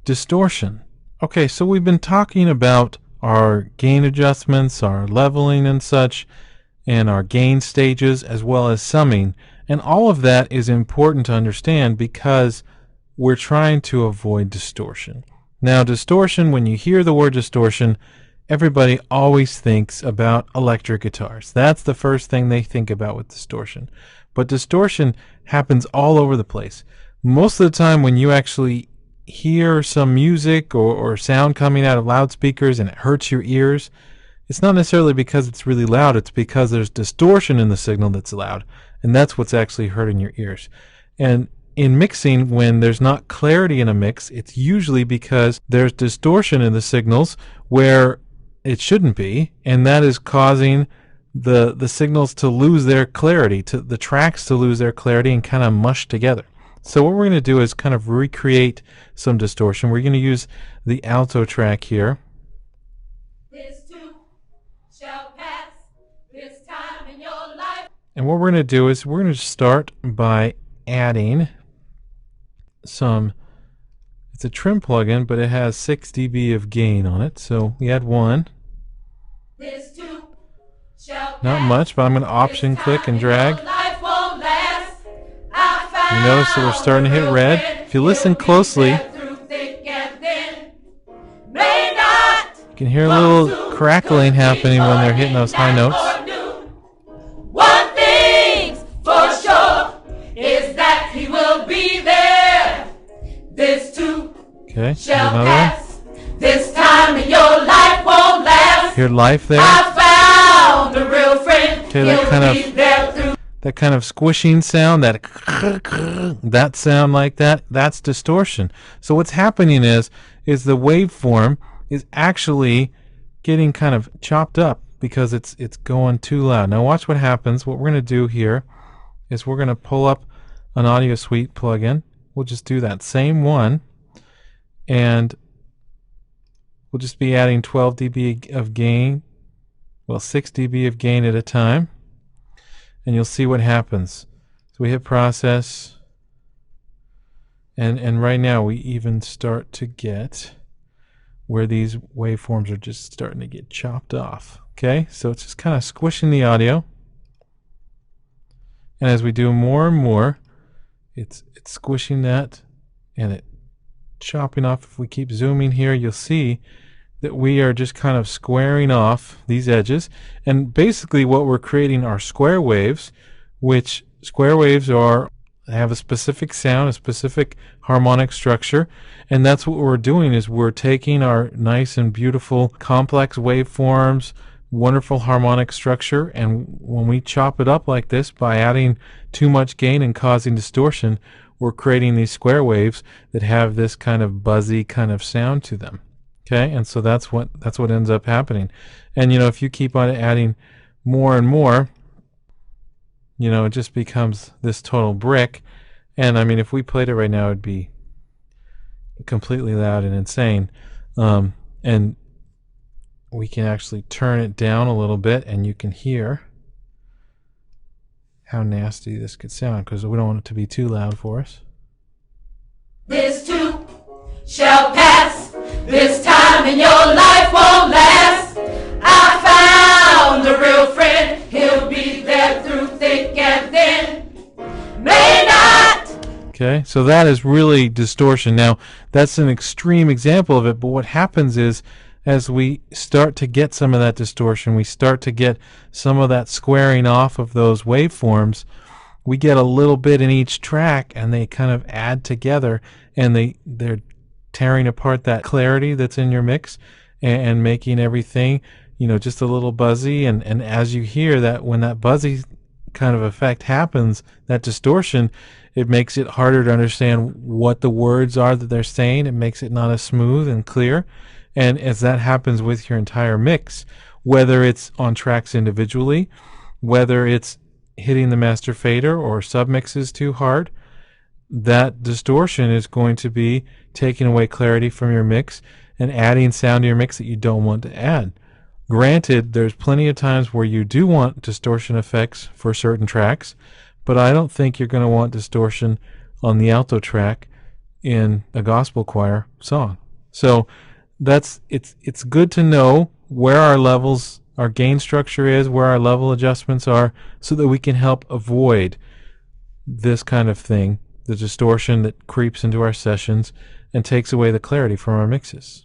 Distortion. Okay, so we've been talking about our gain adjustments, our leveling and such, and our gain stages, as well as summing. And all of that is important to understand because we're trying to avoid distortion. Now, distortion, when you hear the word distortion, everybody always thinks about electric guitars. That's the first thing they think about with distortion. But distortion happens all over the place. Most of the time when you actually hear some music or sound coming out of loudspeakers and it hurts your ears, it's not necessarily because it's really loud, it's because there's distortion in the signal that's loud, and that's what's actually hurting your ears. And in mixing, when there's not clarity in a mix, it's usually because there's distortion in the signals where it shouldn't be, and that is causing the signals to lose their clarity, to the tracks to lose their clarity and kind of mush together. So what we're going to do is kind of recreate some distortion. We're going to use the alto track here. This too shall pass, this time in your life. And what we're going to do is we're going to start by adding some, it's a trim plugin, but it has 6 dB of gain on it. So we add 1. This too shall Not pass, much, but I'm going to option click and drag. life won't last. You notice that we're starting to hit red. If you listen closely, you can hear a little crackling happening when they're hitting those high notes. One thing's for sure is that he will be there. This too Okay, shall another one. pass. This time in your life won't last. Hear life there. I found a real friend. Okay, that He'll kind of- be there through. That kind of squishing sound, that sound like that, that's distortion. So what's happening is the waveform is actually getting kind of chopped up because it's going too loud. Now watch what happens. What we're going to do here is we're going to pull up an Audio Suite plugin. We'll just do that same one, and we'll just be adding 12 dB of gain, well 6 dB of gain at a time. And you'll see what happens. So we hit process, and right now we even start to get where these waveforms are just starting to get chopped off. Okay, so it's just kind of squishing the audio, and as we do more and more, it's squishing that and it chopping off. If we keep zooming here, you'll see that we are just kind of squaring off these edges, and basically what we're creating are square waves, which square waves have a specific sound, a specific harmonic structure, and that's what we're doing is we're taking our nice and beautiful complex waveforms, wonderful harmonic structure, and when we chop it up like this by adding too much gain and causing distortion, we're creating these square waves that have this kind of buzzy kind of sound to them. Okay, and so that's what ends up happening. And you know, if you keep on adding more and more, you know, it just becomes this total brick. And I mean, if we played it right now, it'd be completely loud and insane. And we can actually turn it down a little bit, and you can hear how nasty this could sound because we don't want it to be too loud for us. This too shall pass. This time in your life won't last. I found a real friend. He'll be there through thick and thin. May not. Okay, so that is really distortion. Now, that's an extreme example of it, but what happens is as we start to get some of that distortion, we start to get some of that squaring off of those waveforms, we get a little bit in each track, and they kind of add together, and they're tearing apart that clarity that's in your mix and making everything, you know, just a little buzzy. And as you hear that, when that buzzy kind of effect happens, that distortion, it makes it harder to understand what the words are that they're saying. It makes it not as smooth and clear. And as that happens with your entire mix, whether it's on tracks individually, whether it's hitting the master fader or submixes too hard, that distortion is going to be taking away clarity from your mix and adding sound to your mix that you don't want to add. Granted, there's plenty of times where you do want distortion effects for certain tracks, but I don't think you're going to want distortion on the alto track in a gospel choir song. So it's good to know where our levels, our gain structure is, where our level adjustments are, so that we can help avoid this kind of thing, the distortion that creeps into our sessions and takes away the clarity from our mixes.